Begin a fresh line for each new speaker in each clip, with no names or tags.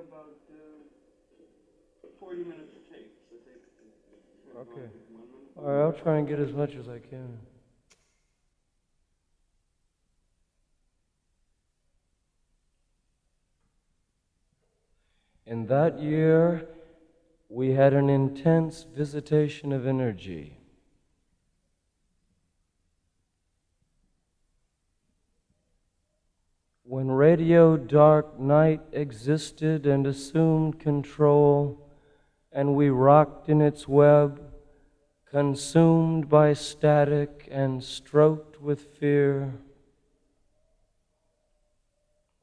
about 40 minutes to take. So take
Okay. All right, I'll try and get as much as I can. In that year, we had an intense visitation of energy. When radio dark night existed and assumed control, and we rocked in its web, consumed by static and stroked with fear,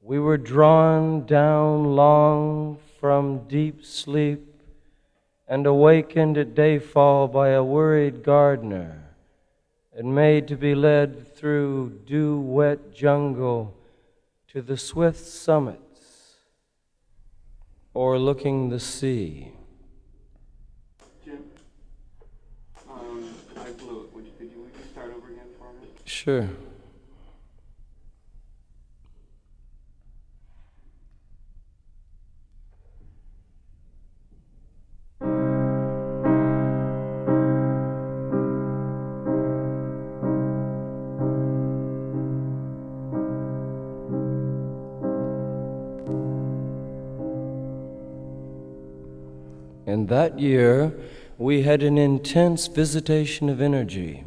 we were drawn down long from deep sleep and awakened at dayfall by a worried gardener and made to be led through dew-wet jungle to the swift summits overlooking the sea.
Jim, I blew it. Would you start over again for me?
Sure. In that year, we had an intense visitation of energy.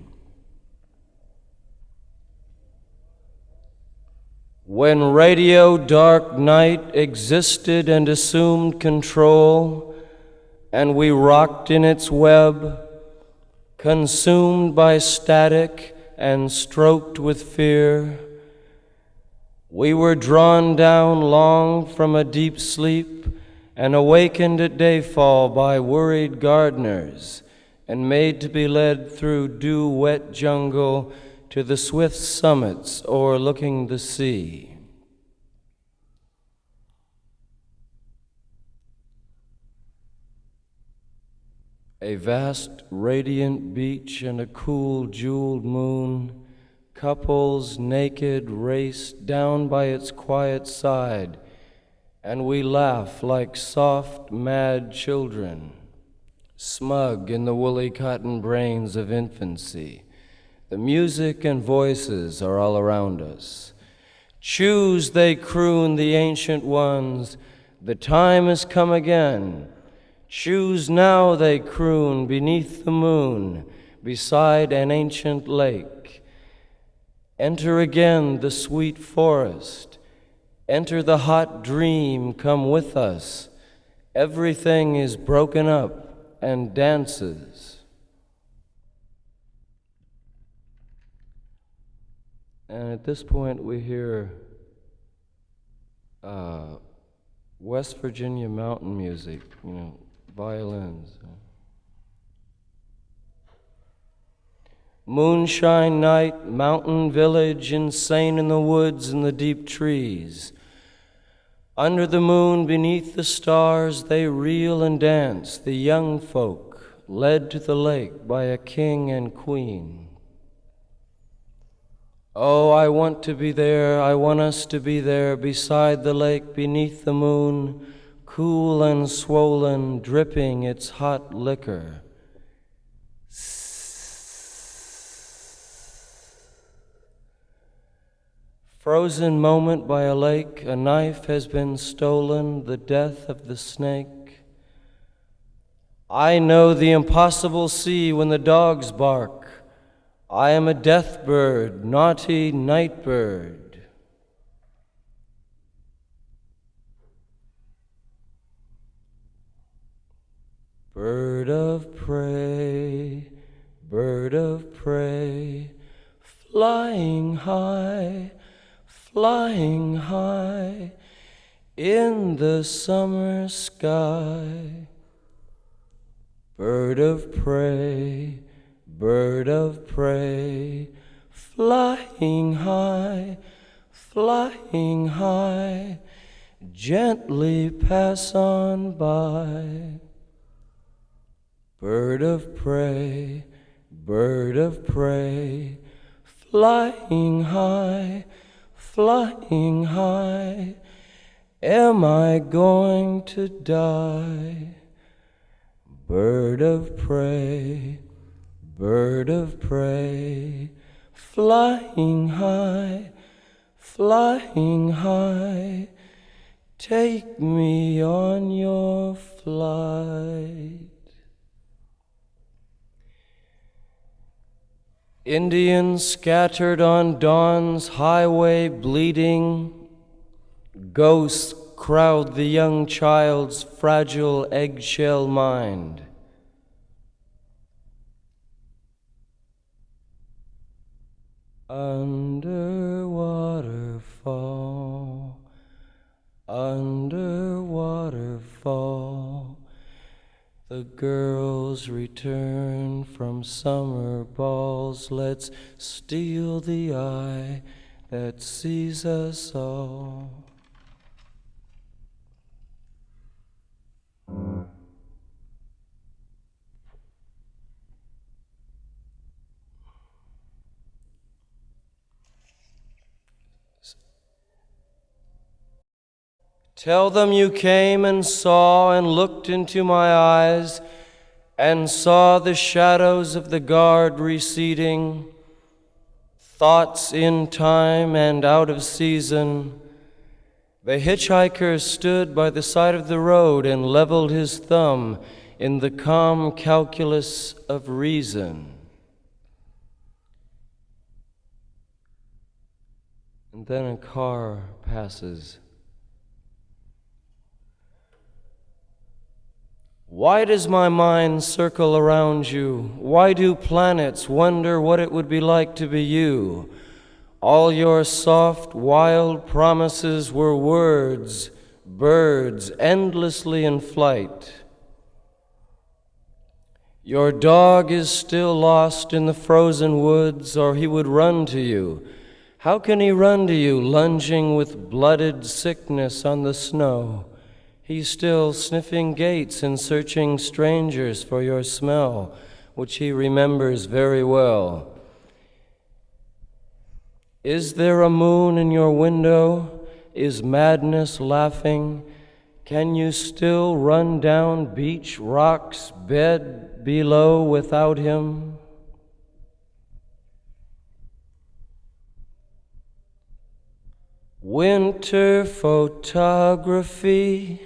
When radio dark night existed and assumed control, and we rocked in its web, consumed by static and stroked with fear, we were drawn down long from a deep sleep and awakened at dayfall by worried gardeners, and made to be led through dew-wet jungle to the swift summits overlooking the sea. A vast, radiant beach and a cool, jeweled moon, couples naked raced down by its quiet side, and we laugh like soft, mad children, smug in the woolly cotton brains of infancy. The music and voices are all around us. Choose, they croon, the ancient ones, the time has come again. Choose now, they croon, beneath the moon, beside an ancient lake. Enter again the sweet forest. Enter the hot dream, come with us. Everything is broken up and dances. And at this point we hear West Virginia mountain music, violins. Moonshine night, mountain village, insane in the woods and the deep trees. Under the moon, beneath the stars, they reel and dance, the young folk, led to the lake by a king and queen. Oh, I want to be there, I want us to be there, beside the lake, beneath the moon, cool and swollen, dripping its hot liquor. Frozen moment by a lake, a knife has been stolen, the death of the snake. I know the impossible sea when the dogs bark. I am a death bird, naughty night bird. Bird of prey, flying high in the summer sky. Bird of prey, flying high, gently pass on by. Bird of prey, flying high, Am I going to die? Bird of prey, flying high, take me on your flight. Indians scattered on dawn's highway bleeding, ghosts crowd the young child's fragile eggshell mind. Under waterfall, the girls return from summer balls. Let's steal the eye that sees us all. Tell them you came and saw and looked into my eyes and saw the shadows of the guard receding, thoughts in time and out of season. The hitchhiker stood by the side of the road and leveled his thumb in the calm calculus of reason. And then a car passes. Why does my mind circle around you? Why do planets wonder what it would be like to be you? All your soft, wild promises were words, birds endlessly in flight. Your dog is still lost in the frozen woods, or he would run to you. How can he run to you, lunging with blooded sickness on the snow? He's still sniffing gates and searching strangers for your smell, which he remembers very well. Is there a moon in your window? Is madness laughing? Can you still run down beach rocks, bed below without him? Winter photography,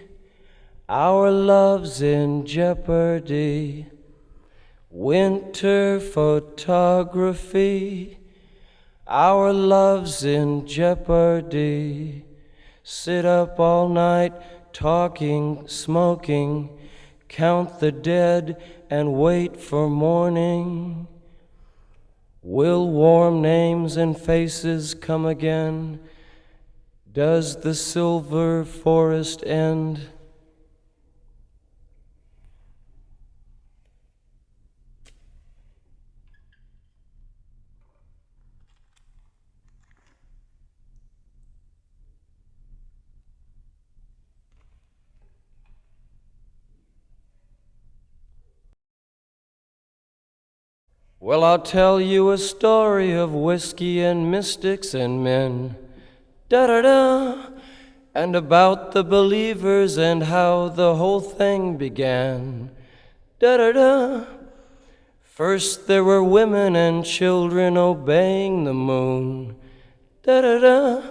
our love's in jeopardy. Winter photography, our love's in jeopardy. Sit up all night, talking, smoking, count the dead and wait for morning. Will warm names and faces come again? Does the silver forest end? Well, I'll tell you a story of whiskey and mystics and men, da-da-da, and about the believers and how the whole thing began, da-da-da. First there were women and children obeying the moon, da-da-da.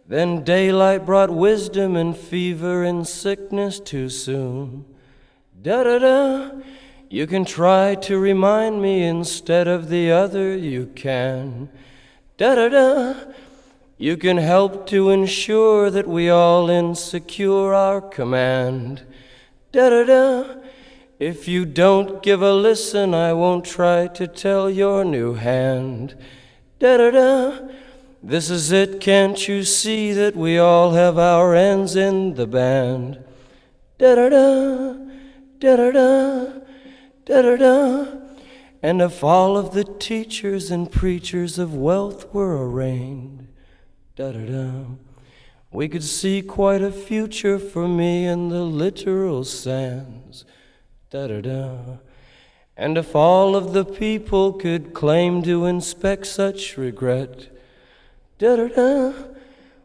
Then daylight brought wisdom and fever and sickness too soon, da-da-da. You can try to remind me instead of the other, you can, da-da-da. You can help to ensure that we all insecure our command, da-da-da. If you don't give a listen, I won't try to tell your new hand, da-da-da. This is it, can't you see that we all have our ends in the band, da-da-da, da-da-da. Da-da-da. And if all of the teachers and preachers of wealth were arraigned, da-da-da, we could see quite a future for me in the literal sands, da-da-da. And if all of the people could claim to inspect such regret, da-da-da,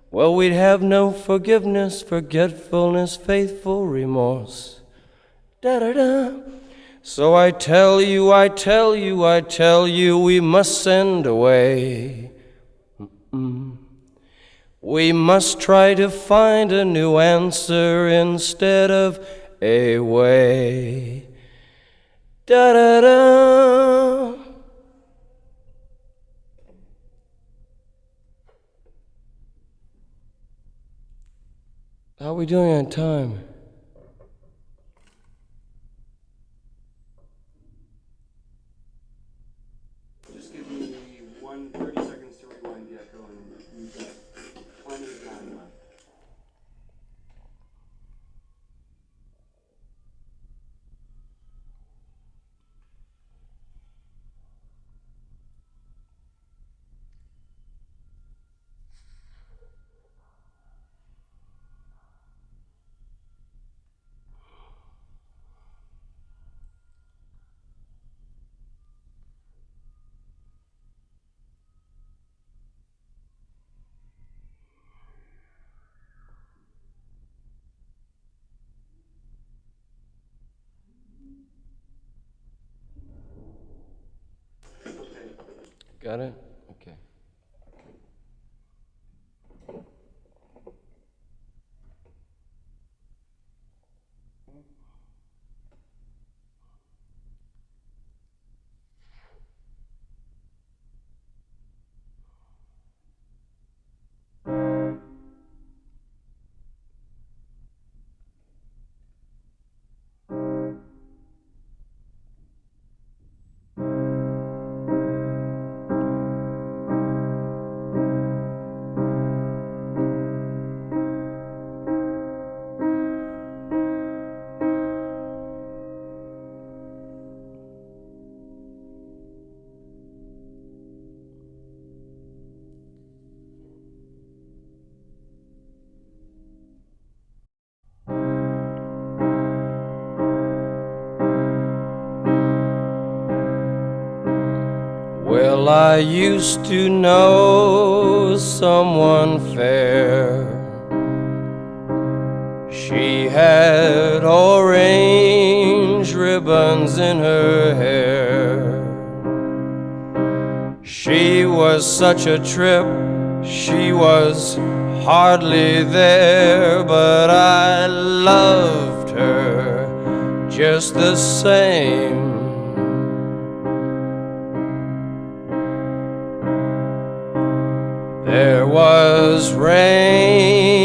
well, we'd have no forgiveness, forgetfulness, faithful remorse. Da-da-da. So I tell you, I tell you, I tell you, we must send away. We must try to find a new answer instead of a way. Da-da-da. How are we doing on time?
Just give me 30 seconds to rewind the echo, and we've got plenty of time left.
Got it? Okay. Well, I used to know someone fair. She had orange ribbons in her hair. She was such a trip, she was hardly there, but I loved her just the same. There was rain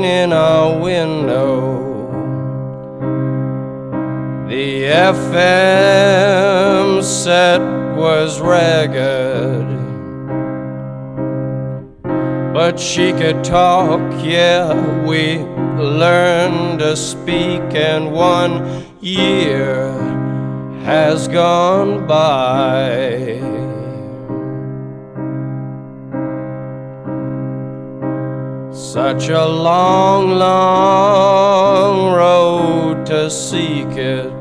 in our window. The FM set was ragged, but she could talk, yeah, we learned to speak, and 1 year has gone by. Such a long, long road to seek it.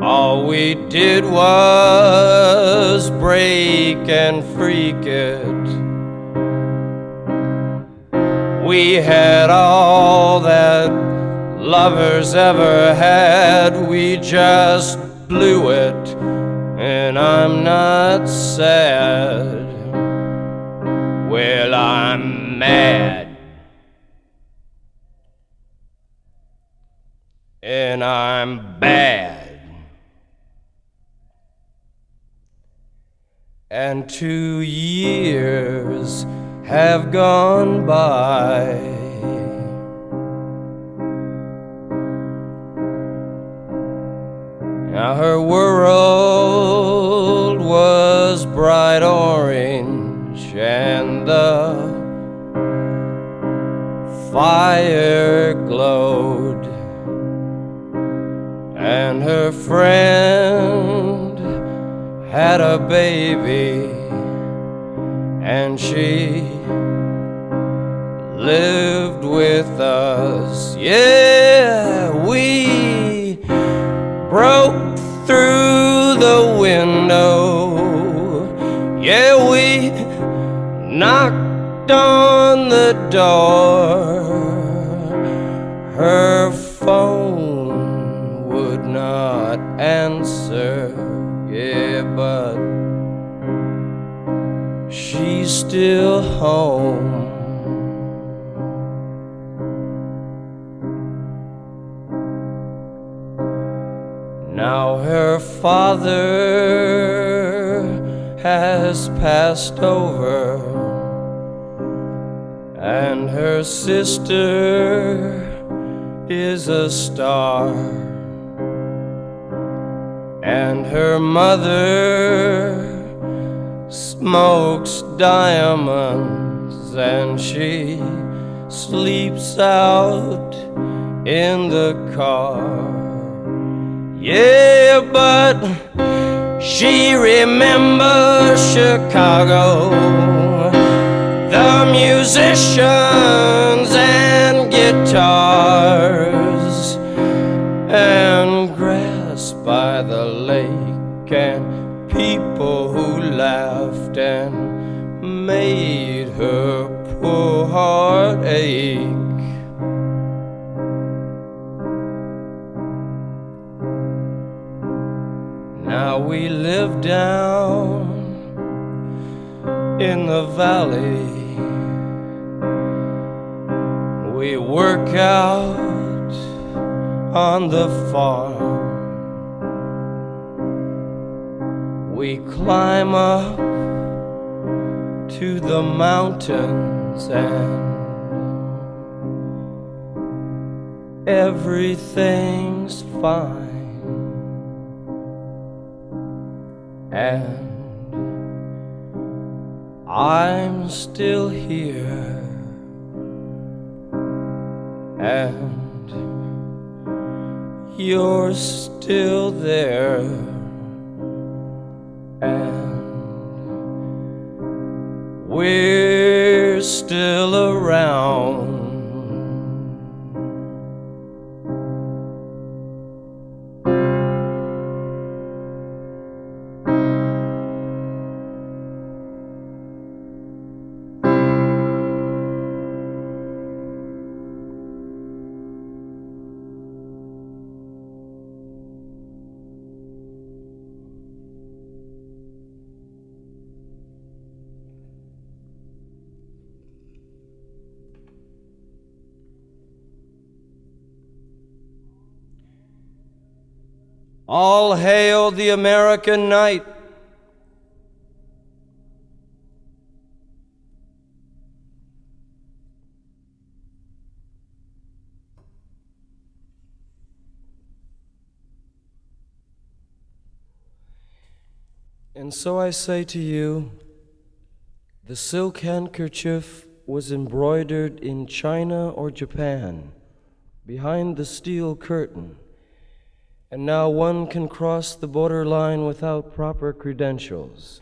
All we did was break and freak it. We had all that lovers ever had. We just blew it, and I'm not sad. Well, I'm mad, and I'm bad, and 2 years have gone by. Now her world was bright orange, and the fire glowed, and her friend had a baby, and she lived with us. Yeah, we broke through the window. Yeah, we knocked on Now her father has passed over, and her sister is a star, and her mother smokes diamonds, and she sleeps out in the car. Yeah, but she remembers Chicago, the musicians and guitars, and grass by the lake, and people who laughed and made her poor heart ache. Now we live down in the valley, we work out on the farm, we climb up to the mountains, and everything's fine. And I'm still here, and you're still there, and we're still around. All hail the American night. And so I say to you, the silk handkerchief was embroidered in China or Japan, behind the steel curtain, and now one can cross the borderline without proper credentials.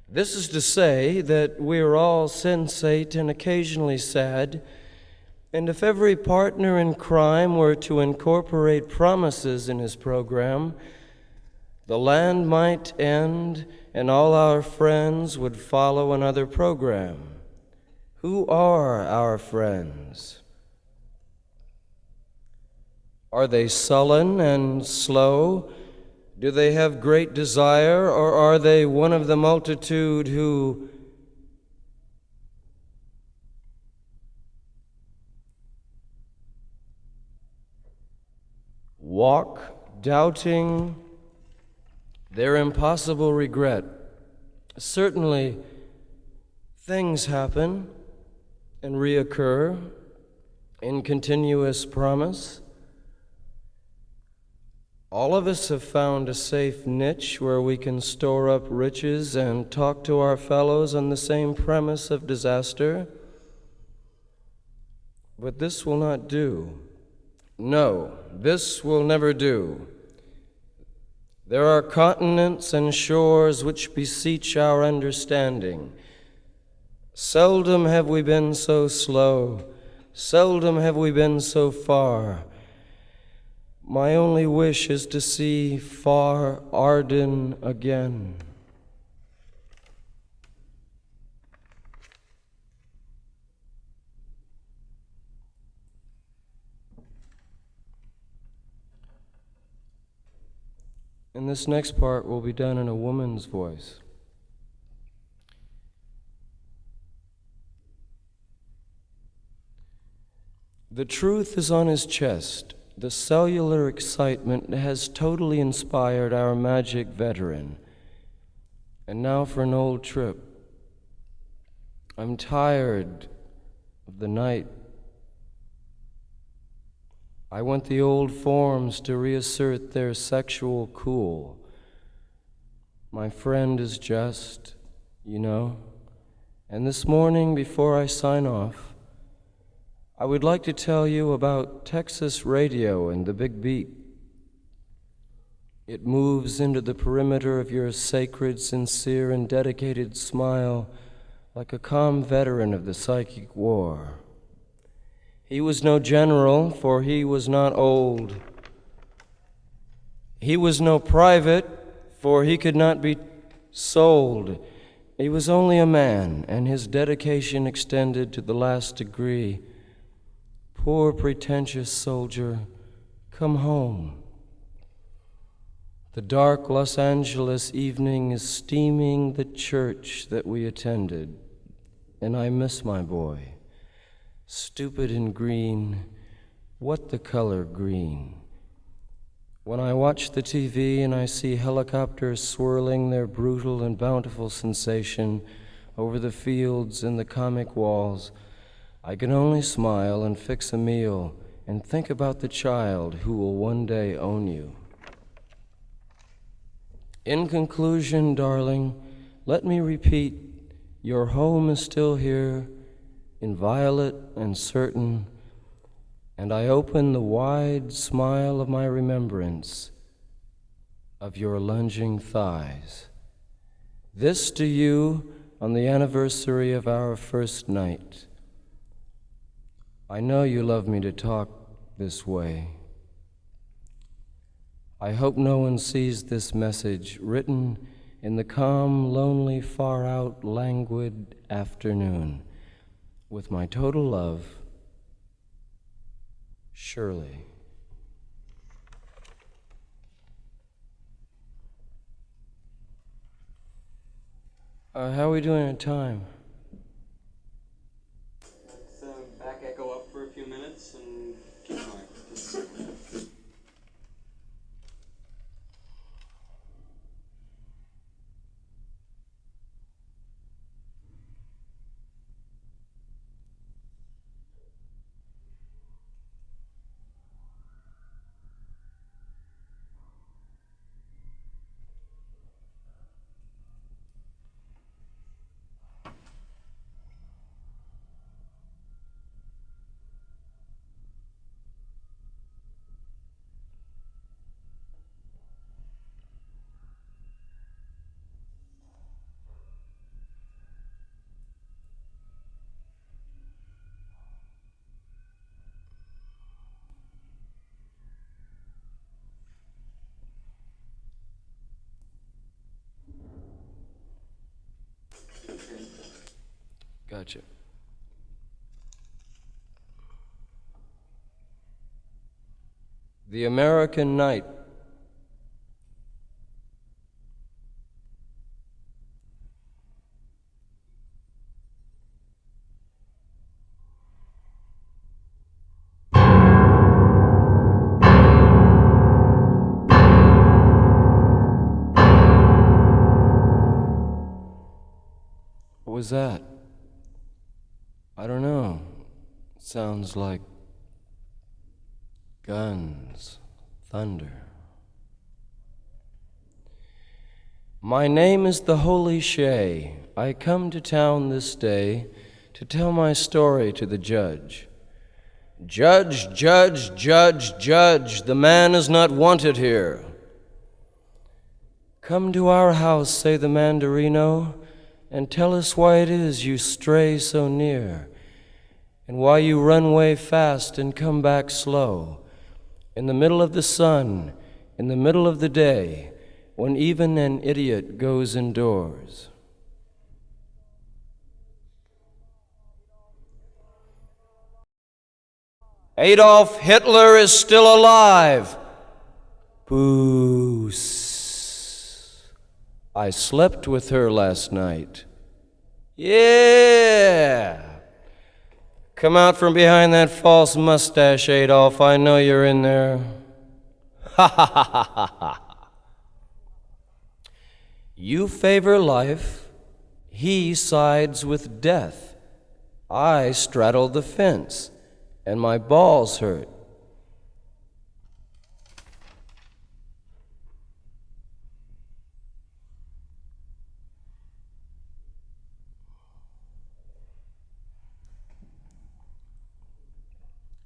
This is to say that we are all sensate and occasionally sad, and if every partner in crime were to incorporate promises in his program, the land might end and all our friends would follow another program. Who are our friends? Are they sullen and slow? Do they have great desire, or are they one of the multitude who walk doubting their impossible regret? Certainly, things happen and reoccur in continuous promise. All of us have found a safe niche where we can store up riches and talk to our fellows on the same premise of disaster. But this will not do. No, this will never do. There are continents and shores which beseech our understanding. Seldom have we been so slow, seldom have we been so far. My only wish is to see far Arden again. And this next part will be done in a woman's voice. The truth is on his chest, the cellular excitement has totally inspired our magic veteran. And now for an old trip. I'm tired of the night. I want the old forms to reassert their sexual cool. My friend is just, you know. And this morning, before I sign off, I would like to tell you about Texas radio and the big beat. It moves into the perimeter of your sacred, sincere, and dedicated smile like a calm veteran of the psychic war. He was no general, for he was not old. He was no private, for he could not be sold. He was only a man, and his dedication extended to the last degree. Poor pretentious soldier, come home. The dark Los Angeles evening is steaming the church that we attended, and I miss my boy. Stupid and green, what the color green? When I watch the TV and I see helicopters swirling their brutal and bountiful sensation over the fields and the comic walls, I can only smile and fix a meal and think about the child who will one day own you. In conclusion, darling, let me repeat, your home is still here, inviolate and certain, and I open the wide smile of my remembrance of your lunging thighs. This to you on the anniversary of our first night. I know you love me to talk this way. I hope no one sees this message written in the calm, lonely, far-out, languid afternoon. With my total love, Shirley. How are we doing on time?
Let's back echo up for a few minutes and keep going. Just a second.
Gotcha. The American Night. What was that? I don't know. It sounds like guns, thunder. My name is the Holy Sha. I come to town this day to tell my story to the judge. Judge, judge, judge, judge, the man is not wanted here. Come to our house, say the Mandarino, and tell us why it is you stray so near, and why you run away fast and come back slow, in the middle of the sun, in the middle of the day, when even an idiot goes indoors. Adolf Hitler is still alive. Boo. I slept with her last night. Yeah. Come out from behind that false mustache, Adolf. I know you're in there. Ha ha ha ha ha ha. You favor life, he sides with death. I straddle the fence, and my balls hurt.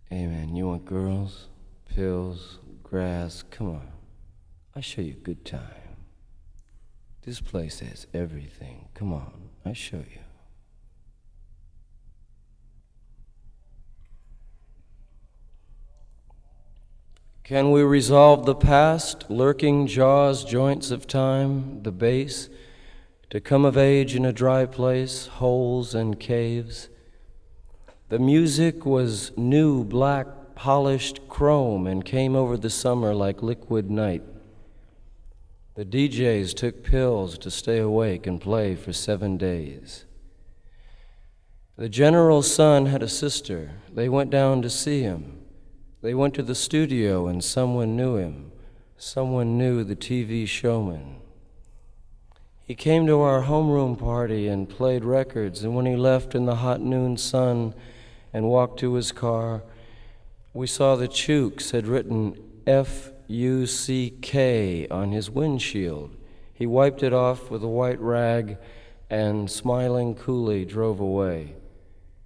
Hey man, you want girls, pills, grass? Come on, I'll show you a good time. This place has everything. Come on, I'll show you. Can we resolve the past, lurking jaws, joints of time, the base, to come of age in a dry place, holes and caves? The music was new, black, polished chrome and came over the summer like liquid night. The DJs took pills to stay awake and play for 7 days. The general's son had a sister. They went down to see him. They went to the studio and someone knew him. Someone knew the TV showman. He came to our homeroom party and played records, and when he left in the hot noon sun and walked to his car, we saw the Chooks had written F-U-C-K on his windshield. He wiped it off with a white rag and, smiling coolly, drove away.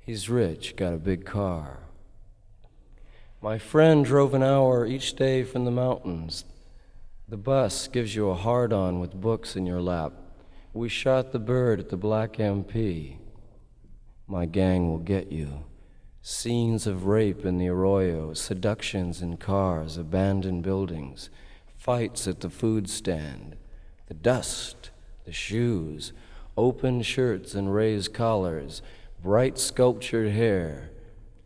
He's rich, got a big car. My friend drove an hour each day from the mountains. The bus gives you a hard-on with books in your lap. We shot the bird at the Black MP. My gang will get you. Scenes of rape in the Arroyo, seductions in cars, abandoned buildings, fights at the food stand, the dust, the shoes, open shirts and raised collars, bright sculptured hair.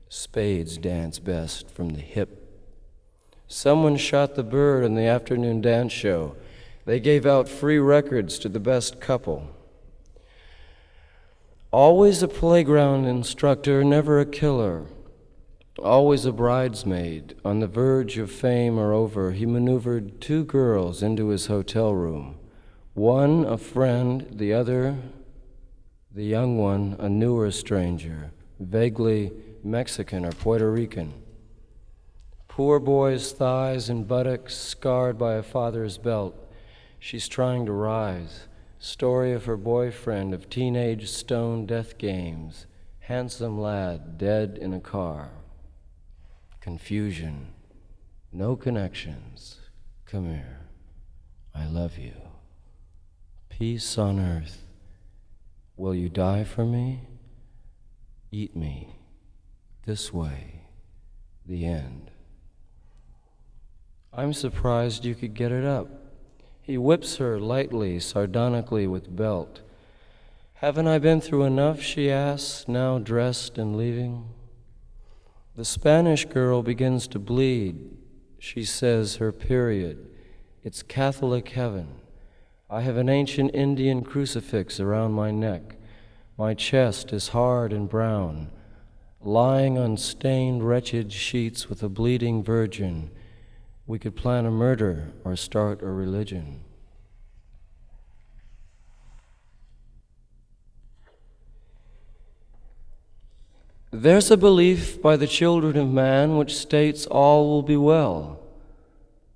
Spades dance best from the hip. Someone shot the bird in the afternoon dance show. They gave out free records to the best couple. Always a playground instructor, never a killer. Always a bridesmaid, on the verge of fame or over, he maneuvered 2 girls into his hotel room. One a friend, the other, the young one, a newer stranger, vaguely Mexican or Puerto Rican. Poor boy's thighs and buttocks scarred by a father's belt. She's trying to rise. Story of her boyfriend, of teenage stone death games. Handsome lad, dead in a car. Confusion. No connections. Come here. I love you. Peace on earth. Will you die for me? Eat me. This way. The end. I'm surprised you could get it up. He whips her lightly, sardonically with belt. Haven't I been through enough, she asks, now dressed and leaving. The Spanish girl begins to bleed. She says her period. It's Catholic heaven. I have an ancient Indian crucifix around my neck. My chest is hard and brown. Lying on stained, wretched sheets with a bleeding virgin. We could plan a murder or start a religion. There's a belief by the children of man which states all will be well.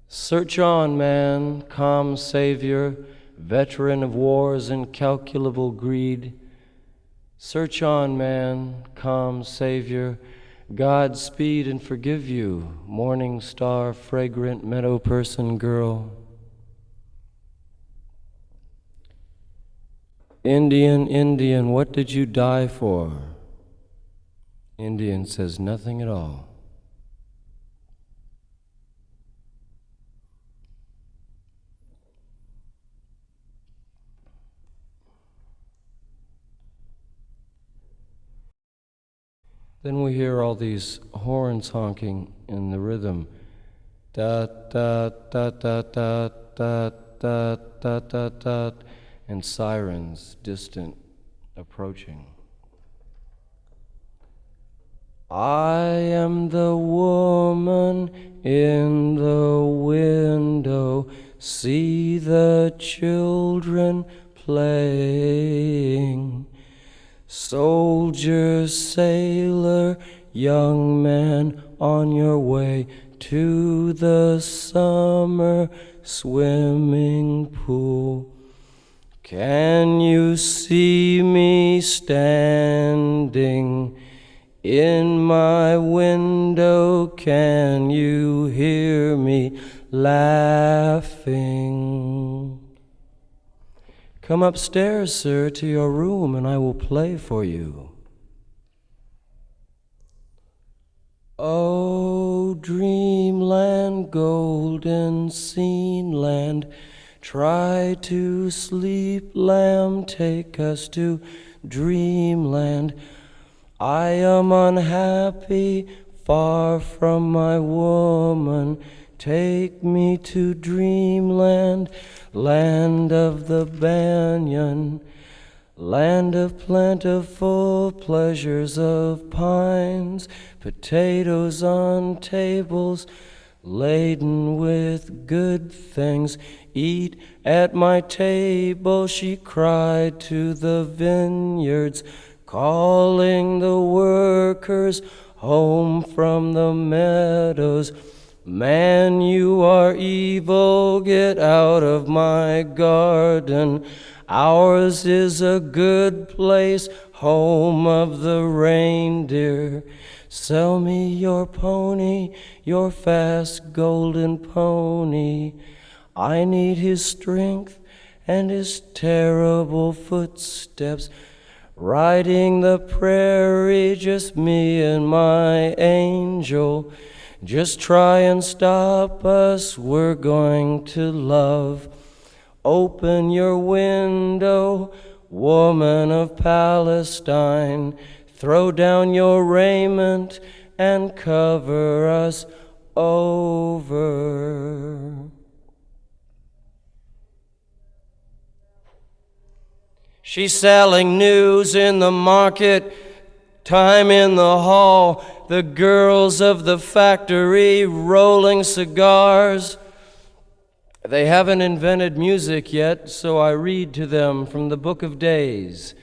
Search on, man, calm savior, veteran of war's incalculable greed. Search on, man, calm savior, God speed and forgive you, morning star, fragrant meadow person girl. Indian, Indian, what did you die for? Indian says nothing at all. Then we hear all these horns honking in the rhythm. Da da da da da da da da da da, and sirens distant approaching. I am the woman in the window. See the children playing. Soldier, sailor, young man, on your way to the summer swimming pool. Can you see me standing in my window? Can you hear me laughing? Come upstairs, sir, to your room, and I will play for you. Oh, dreamland, golden scene land, try to sleep, lamb, take us to dreamland. I am unhappy, far from my woman. Take me to dreamland, land of the banyan, land of plentiful pleasures of pines, potatoes on tables, laden with good things. Eat at my table, she cried to the vineyards, calling the workers home from the meadows. Man, you are evil, get out of my garden. Ours is a good place, home of the reindeer. Sell me your pony, your fast golden pony. I need his strength and his terrible footsteps. Riding the prairie, just me and my angel. Just try and stop us, we're going to love. Open your window, woman of Palestine. Throw down your raiment and cover us over. She's selling news in the market, time in the hall, the girls of the factory rolling cigars. They haven't invented music yet, so I read to them from the Book of Days,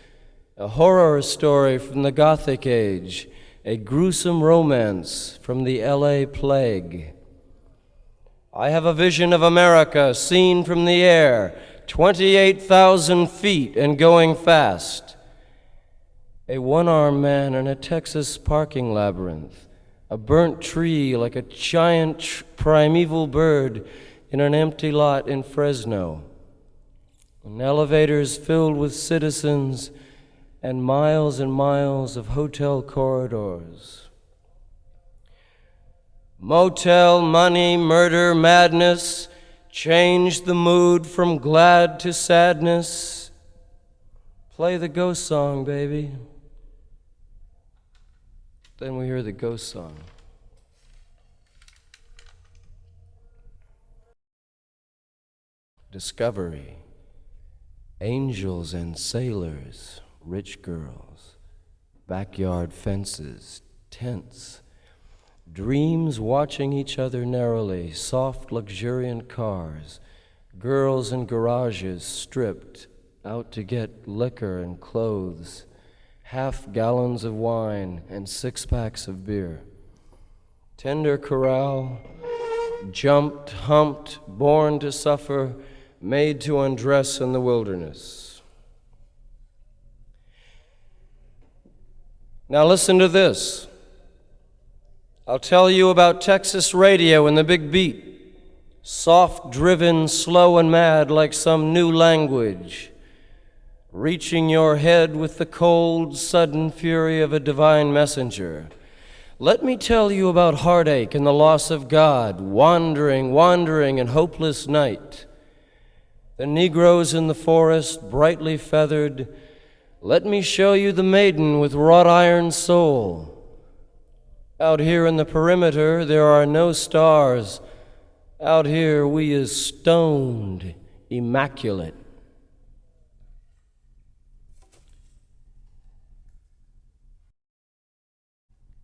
a horror story from the Gothic age, a gruesome romance from the LA plague. I have a vision of America seen from the air, 28,000 feet and going fast. A one-armed man in a Texas parking labyrinth, a burnt tree like a giant primeval bird in an empty lot in Fresno, and elevators filled with citizens and miles of hotel corridors. Motel, money, murder, madness, change the mood from glad to sadness. Play the ghost song, baby. Then we hear the ghost song. Discovery, angels and sailors, rich girls, backyard fences, tents, dreams watching each other narrowly, soft, luxuriant cars, girls in garages stripped, out to get liquor and clothes, half gallons of wine and 6-packs of beer. Tender corral, jumped, humped, born to suffer, made to undress in the wilderness. Now listen to this. I'll tell you about Texas radio and the big beat, soft-driven, slow and mad like some new language, reaching your head with the cold, sudden fury of a divine messenger. Let me tell you about heartache and the loss of God, wandering in hopeless night. The Negroes in the forest, brightly feathered. Let me show you the maiden with wrought iron soul. Out here in the perimeter, there are no stars. Out here, we is stoned, immaculate.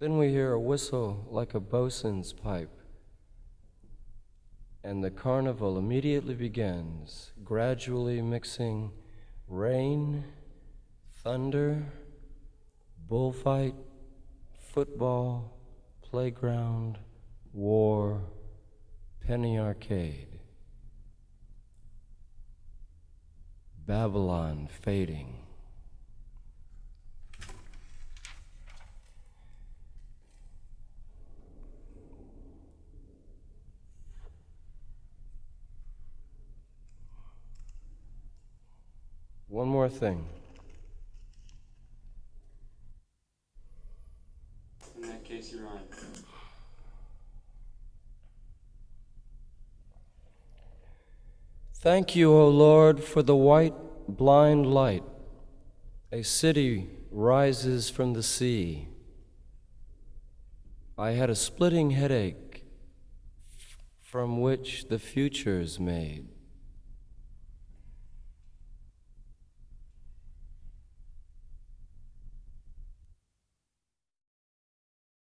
Then we hear a whistle like a bosun's pipe, and the carnival immediately begins, gradually mixing rain, thunder, bullfight, football, playground, war, penny arcade. Babylon fading. One more thing.
In that case, you're on.
Thank you, O Lord, for the white, blind light. A city rises from the sea. I had a splitting headache from which the future's made.